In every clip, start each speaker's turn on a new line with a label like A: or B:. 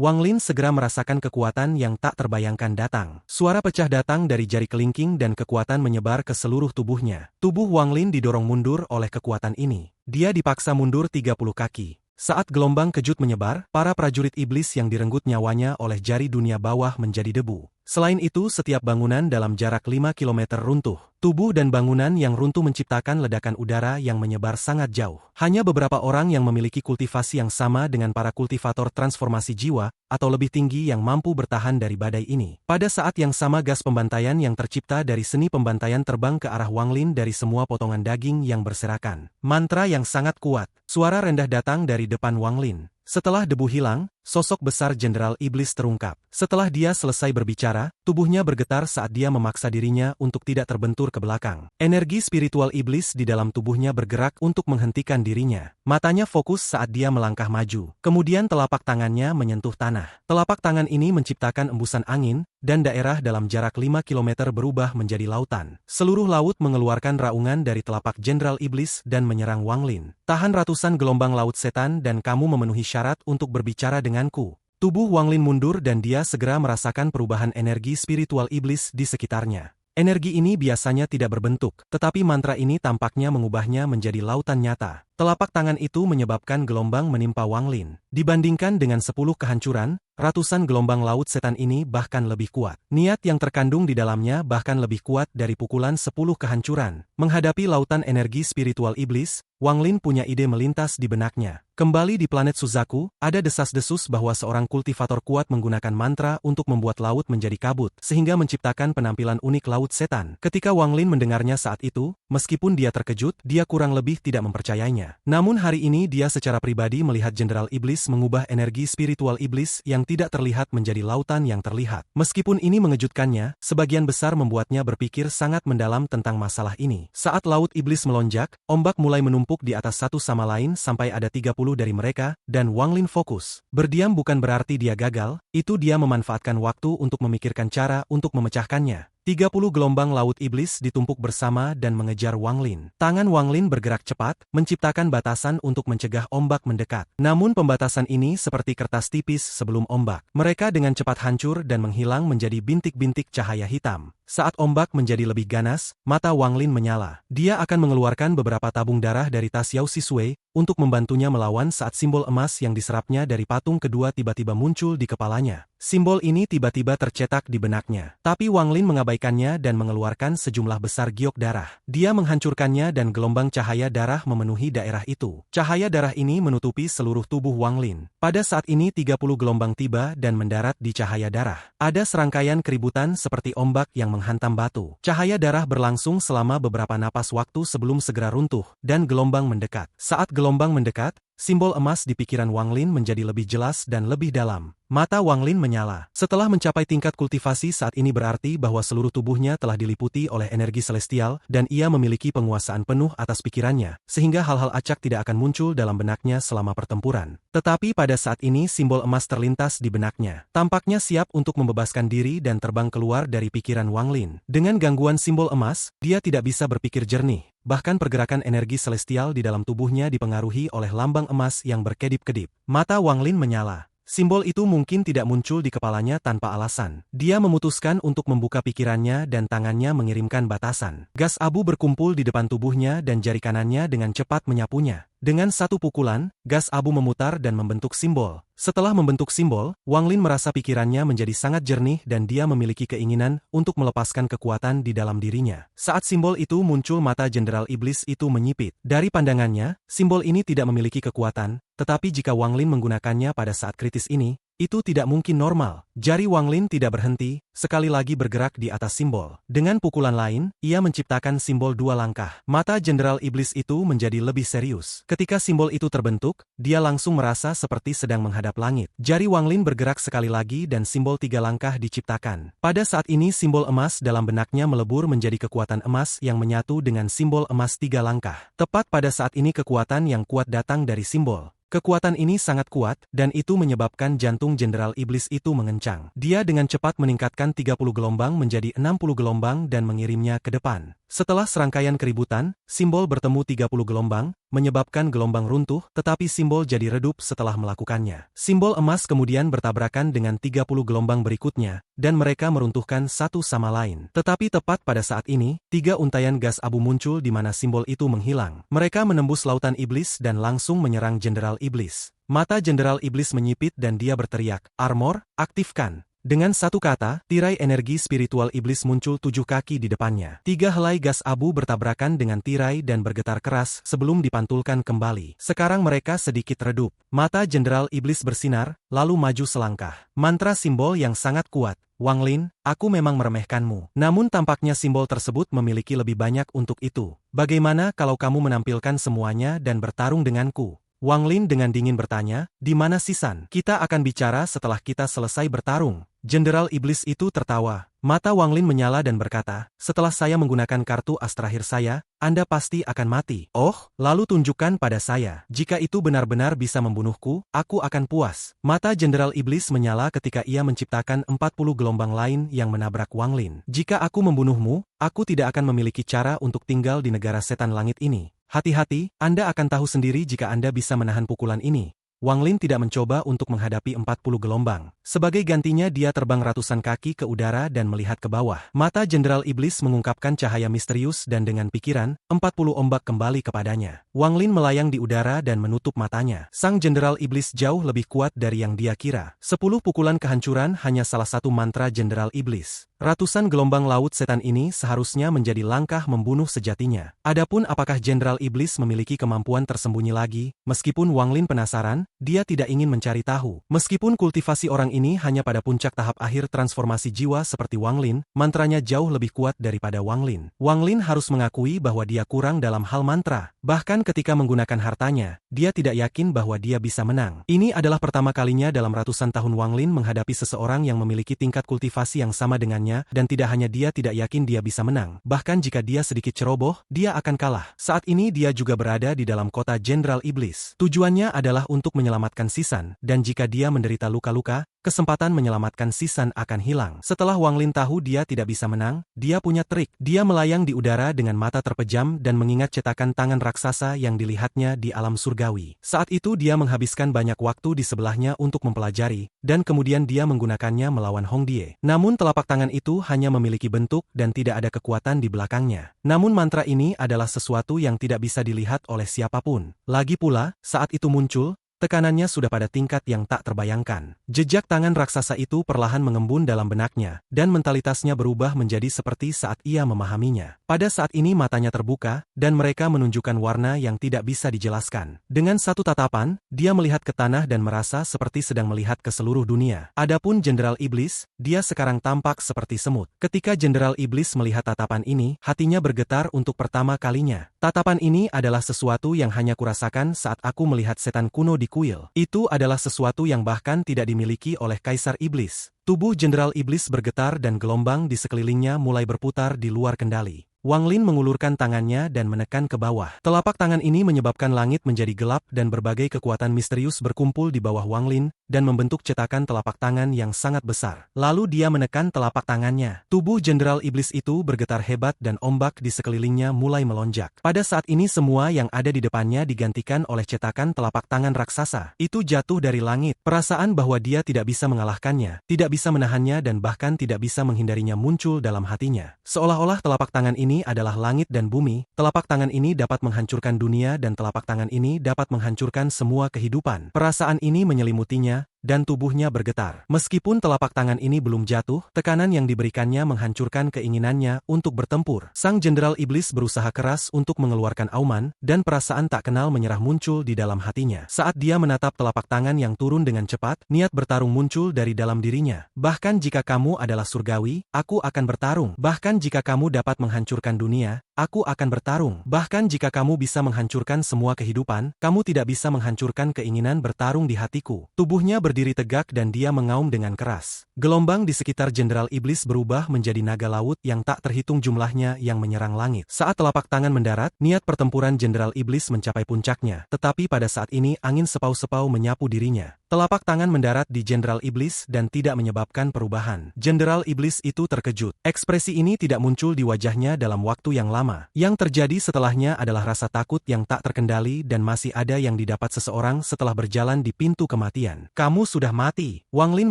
A: Wang Lin segera merasakan kekuatan yang tak terbayangkan datang. Suara pecah datang dari jari kelingking dan kekuatan menyebar ke seluruh tubuhnya. Tubuh Wang Lin didorong mundur oleh kekuatan ini. Dia dipaksa mundur 30 kaki. Saat gelombang kejut menyebar, para prajurit iblis yang direnggut nyawanya oleh jari dunia bawah menjadi debu. Selain itu, setiap bangunan dalam jarak 5 km runtuh. Tubuh dan bangunan yang runtuh menciptakan ledakan udara yang menyebar sangat jauh. Hanya beberapa orang yang memiliki kultivasi yang sama dengan para kultivator transformasi jiwa, atau lebih tinggi yang mampu bertahan dari badai ini. Pada saat yang sama gas pembantaian yang tercipta dari seni pembantaian terbang ke arah Wang Lin dari semua potongan daging yang berserakan. Mantra yang sangat kuat. Suara rendah datang dari depan Wang Lin. Setelah debu hilang, sosok besar Jenderal Iblis terungkap. Setelah dia selesai berbicara, tubuhnya bergetar saat dia memaksa dirinya untuk tidak terbentur ke belakang. Energi spiritual iblis di dalam tubuhnya bergerak untuk menghentikan dirinya. Matanya fokus saat dia melangkah maju. Kemudian telapak tangannya menyentuh tanah. Telapak tangan ini menciptakan embusan angin, dan daerah dalam jarak 5 km berubah menjadi lautan. Seluruh laut mengeluarkan raungan dari telapak Jenderal Iblis dan menyerang Wang Lin. Tahan ratusan gelombang laut setan dan kamu memenuhi syarat untuk berbicara denganku. Tubuh Wang Lin mundur dan dia segera merasakan perubahan energi spiritual iblis di sekitarnya. Energi ini biasanya tidak berbentuk, tetapi mantra ini tampaknya mengubahnya menjadi lautan nyata. Telapak tangan itu menyebabkan gelombang menimpa Wang Lin. Dibandingkan dengan 10 kehancuran, ratusan gelombang laut setan ini bahkan lebih kuat. Niat yang terkandung di dalamnya bahkan lebih kuat dari pukulan 10 kehancuran. Menghadapi lautan energi spiritual iblis, Wang Lin punya ide melintas di benaknya. Kembali di planet Suzaku, ada desas-desus bahwa seorang kultivator kuat menggunakan mantra untuk membuat laut menjadi kabut, sehingga menciptakan penampilan unik laut setan. Ketika Wang Lin mendengarnya saat itu, meskipun dia terkejut, dia kurang lebih tidak mempercayainya. Namun hari ini dia secara pribadi melihat Jenderal Iblis mengubah energi spiritual iblis yang tidak terlihat menjadi lautan yang terlihat. Meskipun ini mengejutkannya, sebagian besar membuatnya berpikir sangat mendalam tentang masalah ini. Saat laut iblis melonjak, ombak mulai menumpuk di atas satu sama lain sampai ada 30 dari mereka, dan Wang Lin fokus. Berdiam bukan berarti dia gagal, itu dia memanfaatkan waktu untuk memikirkan cara untuk memecahkannya. 30 gelombang laut iblis ditumpuk bersama dan mengejar Wang Lin. Tangan Wang Lin bergerak cepat, menciptakan batasan untuk mencegah ombak mendekat. Namun pembatasan ini seperti kertas tipis sebelum ombak. Mereka dengan cepat hancur dan menghilang menjadi bintik-bintik cahaya hitam. Saat ombak menjadi lebih ganas, mata Wang Lin menyala. Dia akan mengeluarkan beberapa tabung darah dari tas Yao Sisui untuk membantunya melawan saat simbol emas yang diserapnya dari patung kedua tiba-tiba muncul di kepalanya. Simbol ini tiba-tiba tercetak di benaknya. Tapi Wang Lin mengabaikannya dan mengeluarkan sejumlah besar giok darah. Dia menghancurkannya dan gelombang cahaya darah memenuhi daerah itu. Cahaya darah ini menutupi seluruh tubuh Wang Lin. Pada saat ini 30 gelombang tiba dan mendarat di cahaya darah. Ada serangkaian keributan seperti ombak yang menghantam batu. Cahaya darah berlangsung selama beberapa napas waktu sebelum segera runtuh, dan gelombang mendekat. Saat gelombang mendekat, simbol emas di pikiran Wang Lin menjadi lebih jelas dan lebih dalam. Mata Wang Lin menyala. Setelah mencapai tingkat kultivasi saat ini berarti bahwa seluruh tubuhnya telah diliputi oleh energi celestial dan ia memiliki penguasaan penuh atas pikirannya, sehingga hal-hal acak tidak akan muncul dalam benaknya selama pertempuran. Tetapi pada saat ini simbol emas terlintas di benaknya. Tampaknya siap untuk membebaskan diri dan terbang keluar dari pikiran Wang Lin. Dengan gangguan simbol emas, dia tidak bisa berpikir jernih. Bahkan pergerakan energi celestial di dalam tubuhnya dipengaruhi oleh lambang emas yang berkedip-kedip. Mata Wang Lin menyala. Simbol itu mungkin tidak muncul di kepalanya tanpa alasan. Dia memutuskan untuk membuka pikirannya dan tangannya mengirimkan batasan. Gas abu berkumpul di depan tubuhnya dan jari kanannya dengan cepat menyapunya. Dengan satu pukulan, gas abu memutar dan membentuk simbol. Setelah membentuk simbol, Wang Lin merasa pikirannya menjadi sangat jernih dan dia memiliki keinginan untuk melepaskan kekuatan di dalam dirinya. Saat simbol itu muncul, mata Jenderal Iblis itu menyipit. Dari pandangannya, simbol ini tidak memiliki kekuatan, tetapi jika Wang Lin menggunakannya pada saat kritis ini, itu tidak mungkin normal. Jari Wang Lin tidak berhenti, sekali lagi bergerak di atas simbol. Dengan pukulan lain, ia menciptakan simbol 2 langkah. Mata Jenderal Iblis itu menjadi lebih serius. Ketika simbol itu terbentuk, dia langsung merasa seperti sedang menghadap langit. Jari Wang Lin bergerak sekali lagi dan simbol 3 langkah diciptakan. Pada saat ini simbol emas dalam benaknya melebur menjadi kekuatan emas yang menyatu dengan simbol emas 3 langkah. Tepat pada saat ini kekuatan yang kuat datang dari simbol. Kekuatan ini sangat kuat, dan itu menyebabkan jantung Jenderal Iblis itu mengencang. Dia dengan cepat meningkatkan 30 gelombang menjadi 60 gelombang dan mengirimnya ke depan. Setelah serangkaian keributan, simbol bertemu 30 gelombang, menyebabkan gelombang runtuh, tetapi simbol jadi redup setelah melakukannya. Simbol emas kemudian bertabrakan dengan 30 gelombang berikutnya, dan mereka meruntuhkan satu sama lain. Tetapi tepat pada saat ini, 3 untaian gas abu muncul di mana simbol itu menghilang. Mereka menembus lautan iblis dan langsung menyerang Jenderal Iblis. Mata Jenderal Iblis menyipit dan dia berteriak, "Armor, aktifkan!" Dengan satu kata, tirai energi spiritual iblis muncul 7 kaki di depannya. 3 helai gas abu bertabrakan dengan tirai dan bergetar keras sebelum dipantulkan kembali. Sekarang mereka sedikit redup. Mata Jenderal Iblis bersinar, lalu maju selangkah. Mantra simbol yang sangat kuat. "Wang Lin, aku memang meremehkanmu. Namun tampaknya simbol tersebut memiliki lebih banyak untuk itu. Bagaimana kalau kamu menampilkan semuanya dan bertarung denganku?" Wang Lin dengan dingin bertanya, "Di mana Sisan? Kita akan bicara setelah kita selesai bertarung." Jenderal Iblis itu tertawa. Mata Wang Lin menyala dan berkata, "Setelah saya menggunakan kartu as terakhir saya, Anda pasti akan mati." "Oh, lalu tunjukkan pada saya. Jika itu benar-benar bisa membunuhku, aku akan puas." Mata Jenderal Iblis menyala ketika ia menciptakan 40 gelombang lain yang menabrak Wang Lin. "Jika aku membunuhmu, aku tidak akan memiliki cara untuk tinggal di negara setan langit ini. Hati-hati, Anda akan tahu sendiri jika Anda bisa menahan pukulan ini." Wang Lin tidak mencoba untuk menghadapi 40 gelombang. Sebagai gantinya dia terbang ratusan kaki ke udara dan melihat ke bawah. Mata Jenderal Iblis mengungkapkan cahaya misterius dan dengan pikiran, 40 ombak kembali kepadanya. Wang Lin melayang di udara dan menutup matanya. Sang Jenderal Iblis jauh lebih kuat dari yang dia kira. 10 pukulan kehancuran hanya salah satu mantra Jenderal Iblis. Ratusan gelombang laut setan ini seharusnya menjadi langkah membunuh sejatinya. Adapun apakah Jenderal Iblis memiliki kemampuan tersembunyi lagi, meskipun Wang Lin penasaran, dia tidak ingin mencari tahu. Meskipun kultivasi orang ini hanya pada puncak tahap akhir transformasi jiwa seperti Wang Lin, mantranya jauh lebih kuat daripada Wang Lin. Wang Lin harus mengakui bahwa dia kurang dalam hal mantra. Bahkan ketika menggunakan hartanya, dia tidak yakin bahwa dia bisa menang. Ini adalah pertama kalinya dalam ratusan tahun Wang Lin menghadapi seseorang yang memiliki tingkat kultivasi yang sama dengannya, dan tidak hanya dia tidak yakin dia bisa menang, bahkan jika dia sedikit ceroboh, dia akan kalah. Saat ini dia juga berada di dalam kota Jenderal Iblis. Tujuannya adalah untuk menyelamatkan Sisan, dan jika dia menderita luka-luka, kesempatan menyelamatkan Sisan akan hilang. Setelah Wang Lin tahu dia tidak bisa menang, dia punya trik. Dia melayang di udara dengan mata terpejam dan mengingat cetakan tangan raksasa yang dilihatnya di alam surgawi. Saat itu dia menghabiskan banyak waktu di sebelahnya untuk mempelajari, dan kemudian dia menggunakannya melawan Hong Die. Namun telapak tangan itu hanya memiliki bentuk dan tidak ada kekuatan di belakangnya. Namun mantra ini adalah sesuatu yang tidak bisa dilihat oleh siapapun. Lagi pula, saat itu muncul, tekanannya sudah pada tingkat yang tak terbayangkan. Jejak tangan raksasa itu perlahan mengembun dalam benaknya, dan mentalitasnya berubah menjadi seperti saat ia memahaminya. Pada saat ini matanya terbuka, dan mereka menunjukkan warna yang tidak bisa dijelaskan. Dengan satu tatapan, dia melihat ke tanah dan merasa seperti sedang melihat ke seluruh dunia. Adapun Jenderal Iblis, dia sekarang tampak seperti semut. Ketika Jenderal Iblis melihat tatapan ini, hatinya bergetar untuk pertama kalinya. Tatapan ini adalah sesuatu yang hanya kurasakan saat aku melihat setan kuno di kuil. Itu adalah sesuatu yang bahkan tidak dimiliki oleh Kaisar Iblis. Tubuh Jenderal Iblis bergetar dan gelombang di sekelilingnya mulai berputar di luar kendali. Wang Lin mengulurkan tangannya dan menekan ke bawah. Telapak tangan ini menyebabkan langit menjadi gelap dan berbagai kekuatan misterius berkumpul di bawah Wang Lin dan membentuk cetakan telapak tangan yang sangat besar. Lalu dia menekan telapak tangannya. Tubuh Jenderal Iblis itu bergetar hebat dan ombak di sekelilingnya mulai melonjak. Pada saat ini semua yang ada di depannya digantikan oleh cetakan telapak tangan raksasa. Itu jatuh dari langit. Perasaan bahwa dia tidak bisa mengalahkannya, tidak bisa menahannya dan bahkan tidak bisa menghindarinya muncul dalam hatinya. Seolah-olah telapak tangan ini adalah langit dan bumi, telapak tangan ini dapat menghancurkan dunia dan telapak tangan ini dapat menghancurkan semua kehidupan. Perasaan ini menyelimutinya, dan tubuhnya bergetar. Meskipun telapak tangan ini belum jatuh, tekanan yang diberikannya menghancurkan keinginannya untuk bertempur. Sang Jenderal Iblis berusaha keras untuk mengeluarkan auman, dan perasaan tak kenal menyerah muncul di dalam hatinya. Saat dia menatap telapak tangan yang turun dengan cepat, niat bertarung muncul dari dalam dirinya. Bahkan jika kamu adalah surgawi, aku akan bertarung. Bahkan jika kamu dapat menghancurkan dunia, aku akan bertarung. Bahkan jika kamu bisa menghancurkan semua kehidupan, kamu tidak bisa menghancurkan keinginan bertarung di hatiku. Tubuhnya berdiri tegak dan dia mengaum dengan keras. Gelombang di sekitar Jenderal Iblis berubah menjadi naga laut yang tak terhitung jumlahnya yang menyerang langit. Saat telapak tangan mendarat, niat pertempuran Jenderal Iblis mencapai puncaknya. Tetapi pada saat ini angin sepau-sepau menyapu dirinya. Telapak tangan mendarat di Jenderal Iblis dan tidak menyebabkan perubahan. Jenderal Iblis itu terkejut. Ekspresi ini tidak muncul di wajahnya dalam waktu yang lama. Yang terjadi setelahnya adalah rasa takut yang tak terkendali dan masih ada yang didapat seseorang setelah berjalan di pintu kematian. Kamu sudah mati. Wang Lin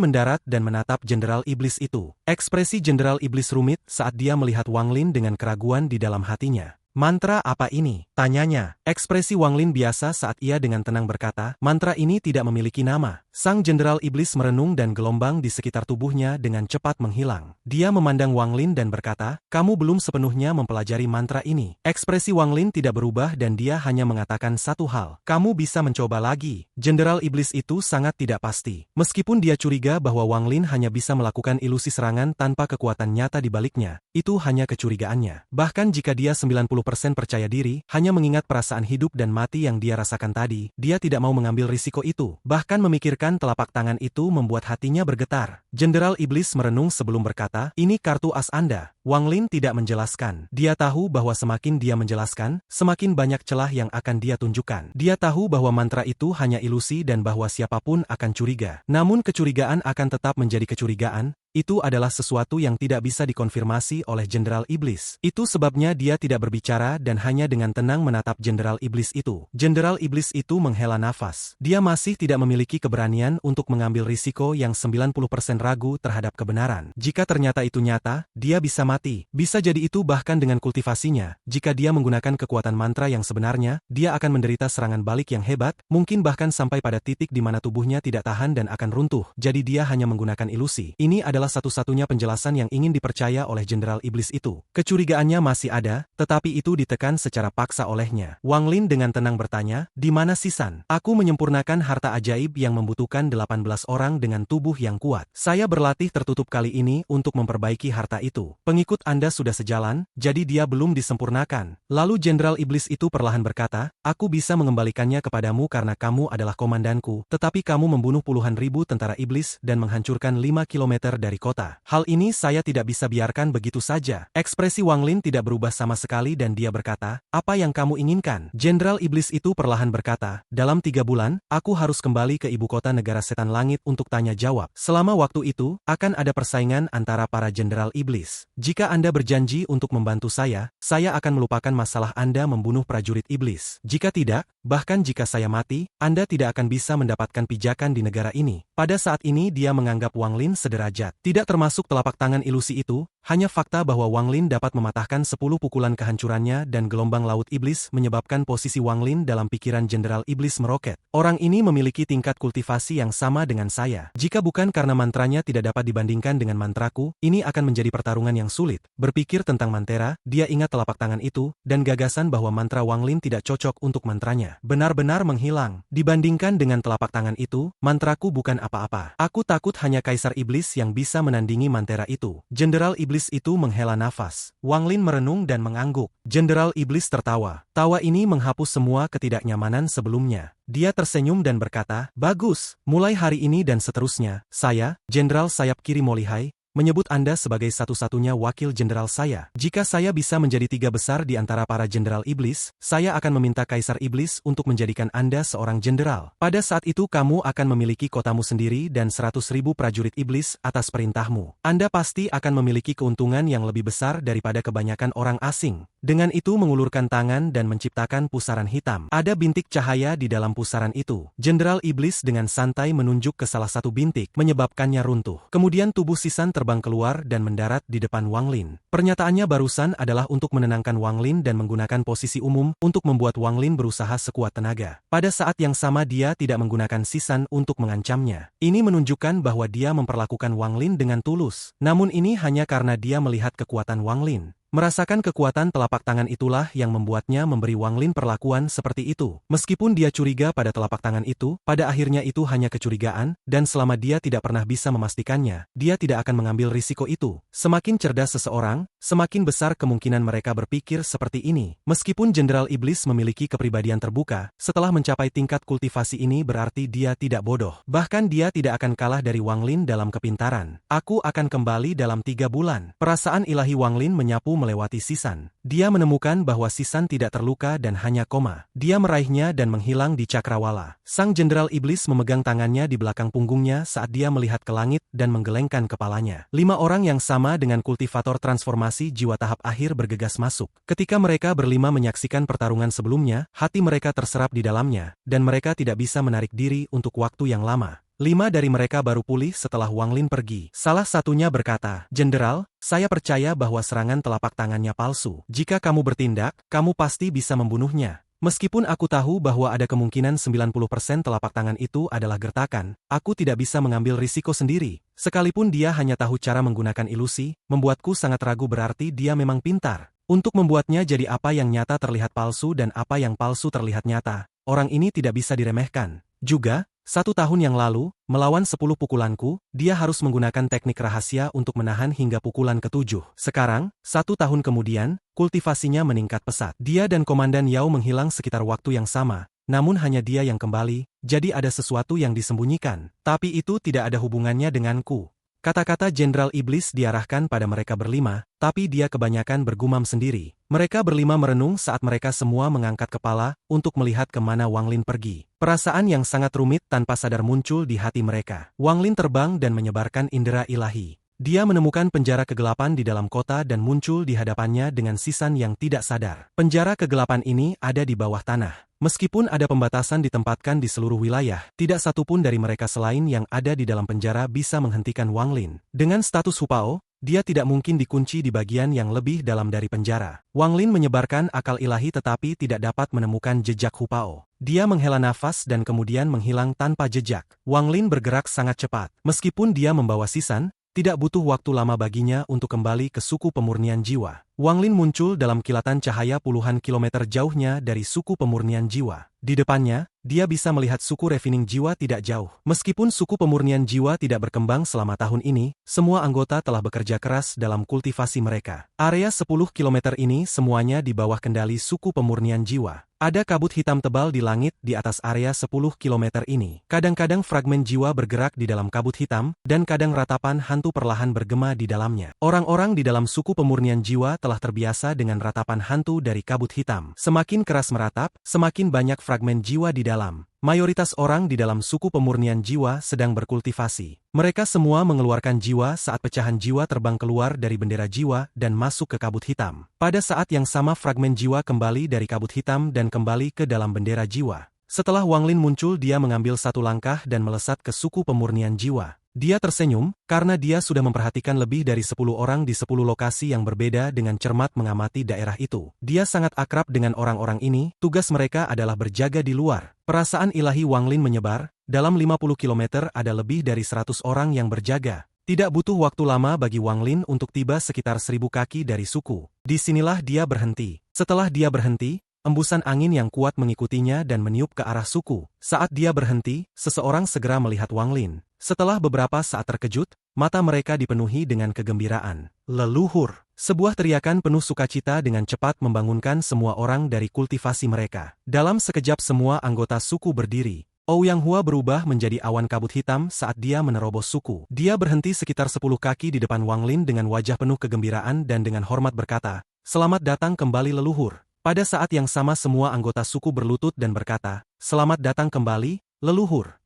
A: mendarat dan menatap Jenderal Iblis itu. Ekspresi Jenderal Iblis rumit saat dia melihat Wang Lin dengan keraguan di dalam hatinya. Mantra apa ini? Tanyanya. Ekspresi Wang Lin biasa saat ia dengan tenang berkata, mantra ini tidak memiliki nama. Sang Jenderal Iblis merenung dan gelombang di sekitar tubuhnya dengan cepat menghilang. Dia memandang Wang Lin dan berkata, kamu belum sepenuhnya mempelajari mantra ini. Ekspresi Wang Lin tidak berubah dan dia hanya mengatakan satu hal. Kamu bisa mencoba lagi. Jenderal Iblis itu sangat tidak pasti. Meskipun dia curiga bahwa Wang Lin hanya bisa melakukan ilusi serangan tanpa kekuatan nyata di baliknya, itu hanya kecurigaannya. Bahkan jika dia 90% percaya diri, hanya mengingat perasaan hidup dan mati yang dia rasakan tadi, dia tidak mau mengambil risiko itu. Bahkan memikirkan telapak tangan itu membuat hatinya bergetar. Jenderal Iblis merenung sebelum berkata, ini kartu as Anda. Wang Lin tidak menjelaskan. Dia tahu bahwa semakin dia menjelaskan, semakin banyak celah yang akan dia tunjukkan. Dia tahu bahwa mantra itu hanya ilusi dan bahwa siapapun akan curiga. Namun kecurigaan akan tetap menjadi kecurigaan. Itu adalah sesuatu yang tidak bisa dikonfirmasi oleh Jenderal Iblis. Itu sebabnya dia tidak berbicara dan hanya dengan tenang menatap Jenderal Iblis itu. Jenderal Iblis itu menghela nafas. Dia masih tidak memiliki keberanian untuk mengambil risiko yang 90% ragu terhadap kebenaran. Jika ternyata itu nyata, dia bisa mati. Bisa jadi itu bahkan dengan kultivasinya. Jika dia menggunakan kekuatan mantra yang sebenarnya, dia akan menderita serangan balik yang hebat, mungkin bahkan sampai pada titik di mana tubuhnya tidak tahan dan akan runtuh. Jadi dia hanya menggunakan ilusi. Ini adalah satu-satunya penjelasan yang ingin dipercaya oleh Jenderal Iblis itu. Kecurigaannya masih ada, tetapi itu ditekan secara paksa olehnya. Wang Lin dengan tenang bertanya, di mana Sisan? Aku menyempurnakan harta ajaib yang membutuhkan 18 orang dengan tubuh yang kuat. Saya berlatih tertutup kali ini untuk memperbaiki harta itu. Pengikut Anda sudah sejalan, jadi dia belum disempurnakan. Lalu Jenderal Iblis itu perlahan berkata, aku bisa mengembalikannya kepadamu karena kamu adalah komandanku, tetapi kamu membunuh puluhan ribu tentara iblis dan menghancurkan 5 kilometer dari kota. Hal ini saya tidak bisa biarkan begitu saja. Ekspresi Wang Lin tidak berubah sama sekali dan dia berkata, apa yang kamu inginkan? Jenderal Iblis itu perlahan berkata, dalam 3 bulan, aku harus kembali ke ibu kota negara setan langit untuk tanya jawab. Selama waktu itu, akan ada persaingan antara para Jenderal Iblis. Jika Anda berjanji untuk membantu saya akan melupakan masalah Anda membunuh prajurit iblis. Jika tidak, bahkan jika saya mati, Anda tidak akan bisa mendapatkan pijakan di negara ini. Pada saat ini dia menganggap Wang Lin sederajat. Tidak termasuk telapak tangan ilusi itu, hanya fakta bahwa Wang Lin dapat mematahkan 10 pukulan kehancurannya dan gelombang laut iblis menyebabkan posisi Wang Lin dalam pikiran Jenderal Iblis meroket. Orang ini memiliki tingkat kultivasi yang sama dengan saya. Jika bukan karena mantranya tidak dapat dibandingkan dengan mantraku, ini akan menjadi pertarungan yang sulit. Berpikir tentang mantra, dia ingat telapak tangan itu, dan gagasan bahwa mantra Wang Lin tidak cocok untuk mantranya. Benar-benar menghilang. Dibandingkan dengan telapak tangan itu, mantraku bukan apa-apa. Aku takut hanya Kaisar Iblis yang bisa menandingi mantra itu. Jenderal Iblis itu menghela nafas. Wang Lin merenung dan mengangguk. Jenderal Iblis tertawa. Tawa ini menghapus semua ketidaknyamanan sebelumnya. Dia tersenyum dan berkata, bagus, mulai hari ini dan seterusnya, saya, Jenderal Sayap Kiri Molihai, menyebut Anda sebagai satu-satunya wakil jenderal saya. Jika saya bisa menjadi 3 besar di antara para jenderal iblis, saya akan meminta Kaisar Iblis untuk menjadikan Anda seorang jenderal. Pada saat itu kamu akan memiliki kotamu sendiri dan 100.000 prajurit iblis atas perintahmu. Anda pasti akan memiliki keuntungan yang lebih besar daripada kebanyakan orang asing. Dengan itu mengulurkan tangan dan menciptakan pusaran hitam. Ada bintik cahaya di dalam pusaran itu. Jenderal Iblis dengan santai menunjuk ke salah satu bintik, menyebabkannya runtuh. Kemudian tubuh Sisan terbang keluar dan mendarat di depan Wang Lin. Pernyataannya barusan adalah untuk menenangkan Wang Lin dan menggunakan posisi umum untuk membuat Wang Lin berusaha sekuat tenaga. Pada saat yang sama dia tidak menggunakan Sisan untuk mengancamnya. Ini menunjukkan bahwa dia memperlakukan Wang Lin dengan tulus. Namun ini hanya karena dia melihat kekuatan Wang Lin. Merasakan kekuatan telapak tangan itulah yang membuatnya memberi Wang Lin perlakuan seperti itu. Meskipun dia curiga pada telapak tangan itu, pada akhirnya itu hanya kecurigaan, dan selama dia tidak pernah bisa memastikannya, dia tidak akan mengambil risiko itu. Semakin cerdas seseorang, semakin besar kemungkinan mereka berpikir seperti ini. Meskipun Jenderal Iblis memiliki kepribadian terbuka, setelah mencapai tingkat kultivasi ini berarti dia tidak bodoh. Bahkan dia tidak akan kalah dari Wang Lin dalam kepintaran. Aku akan kembali dalam 3 bulan. Perasaan ilahi Wang Lin menyapu melewati Sisan. Dia menemukan bahwa Sisan tidak terluka dan hanya koma. Dia meraihnya dan menghilang di cakrawala. Sang Jenderal Iblis memegang tangannya di belakang punggungnya saat dia melihat ke langit dan menggelengkan kepalanya. 5 orang yang sama dengan kultivator transformasi jiwa tahap akhir bergegas masuk. Ketika mereka berlima menyaksikan pertarungan sebelumnya, hati mereka terserap di dalamnya, dan mereka tidak bisa menarik diri untuk waktu yang lama. 5 dari mereka baru pulih setelah Wang Lin pergi. Salah satunya berkata, "Jenderal, saya percaya bahwa serangan telapak tangannya palsu. Jika kamu bertindak, kamu pasti bisa membunuhnya. Meskipun aku tahu bahwa ada kemungkinan 90% telapak tangan itu adalah gertakan, aku tidak bisa mengambil risiko sendiri. Sekalipun dia hanya tahu cara menggunakan ilusi, membuatku sangat ragu berarti dia memang pintar. Untuk membuatnya jadi apa yang nyata terlihat palsu dan apa yang palsu terlihat nyata, orang ini tidak bisa diremehkan. Juga, 1 tahun yang lalu, melawan 10 pukulanku, dia harus menggunakan teknik rahasia untuk menahan hingga pukulan ke-7. Sekarang, 1 tahun kemudian, kultivasinya meningkat pesat. Dia dan Komandan Yao menghilang sekitar waktu yang sama, namun hanya dia yang kembali, jadi ada sesuatu yang disembunyikan. Tapi itu tidak ada hubungannya denganku." Kata-kata Jenderal Iblis diarahkan pada mereka berlima, tapi dia kebanyakan bergumam sendiri. Mereka berlima merenung saat mereka semua mengangkat kepala untuk melihat kemana Wang Lin pergi. Perasaan yang sangat rumit tanpa sadar muncul di hati mereka. Wang Lin terbang dan menyebarkan indera ilahi. Dia menemukan penjara kegelapan di dalam kota dan muncul di hadapannya dengan Sisan yang tidak sadar. Penjara kegelapan ini ada di bawah tanah. Meskipun ada pembatasan ditempatkan di seluruh wilayah, tidak satupun dari mereka selain yang ada di dalam penjara bisa menghentikan Wang Lin. Dengan status Hupao, dia tidak mungkin dikunci di bagian yang lebih dalam dari penjara. Wang Lin menyebarkan akal ilahi tetapi tidak dapat menemukan jejak Hupao. Dia menghela nafas dan kemudian menghilang tanpa jejak. Wang Lin bergerak sangat cepat. Meskipun dia membawa Sisan, tidak butuh waktu lama baginya untuk kembali ke suku pemurnian jiwa. Wang Lin muncul dalam kilatan cahaya puluhan kilometer jauhnya dari suku pemurnian jiwa. Di depannya, dia bisa melihat suku refining jiwa tidak jauh. Meskipun suku pemurnian jiwa tidak berkembang selama tahun ini, semua anggota telah bekerja keras dalam kultivasi mereka. Area 10 kilometer ini semuanya di bawah kendali suku pemurnian jiwa. Ada kabut hitam tebal di langit di atas area 10 kilometer ini. Kadang-kadang fragmen jiwa bergerak di dalam kabut hitam, dan kadang ratapan hantu perlahan bergema di dalamnya. Orang-orang di dalam suku pemurnian jiwa telah terbiasa dengan ratapan hantu dari kabut hitam. Semakin keras meratap, semakin banyak fragmen jiwa di dalam. Mayoritas orang di dalam suku pemurnian jiwa sedang berkultivasi. Mereka semua mengeluarkan jiwa saat pecahan jiwa terbang keluar dari bendera jiwa dan masuk ke kabut hitam. Pada saat yang sama fragmen jiwa kembali dari kabut hitam dan kembali ke dalam bendera jiwa. Setelah Wang Lin muncul dia mengambil 1 langkah dan melesat ke suku pemurnian jiwa. Dia tersenyum, karena dia sudah memperhatikan lebih dari 10 orang di 10 lokasi yang berbeda dengan cermat mengamati daerah itu. Dia sangat akrab dengan orang-orang ini, tugas mereka adalah berjaga di luar. Perasaan ilahi Wang Lin menyebar, dalam 50 km ada lebih dari 100 orang yang berjaga. Tidak butuh waktu lama bagi Wang Lin untuk tiba sekitar 1000 kaki dari suku. Disinilah dia berhenti. Setelah dia berhenti, embusan angin yang kuat mengikutinya dan meniup ke arah suku. Saat dia berhenti, seseorang segera melihat Wang Lin. Setelah beberapa saat terkejut, mata mereka dipenuhi dengan kegembiraan. Leluhur! Sebuah teriakan penuh sukacita dengan cepat membangunkan semua orang dari kultivasi mereka. Dalam sekejap semua anggota suku berdiri. Ouyang Hua berubah menjadi awan kabut hitam saat dia menerobos suku. Dia berhenti sekitar 10 kaki di depan Wang Lin dengan wajah penuh kegembiraan dan dengan hormat berkata, "Selamat datang kembali leluhur." Pada saat yang sama semua anggota suku berlutut dan berkata, "Selamat datang kembali, leluhur."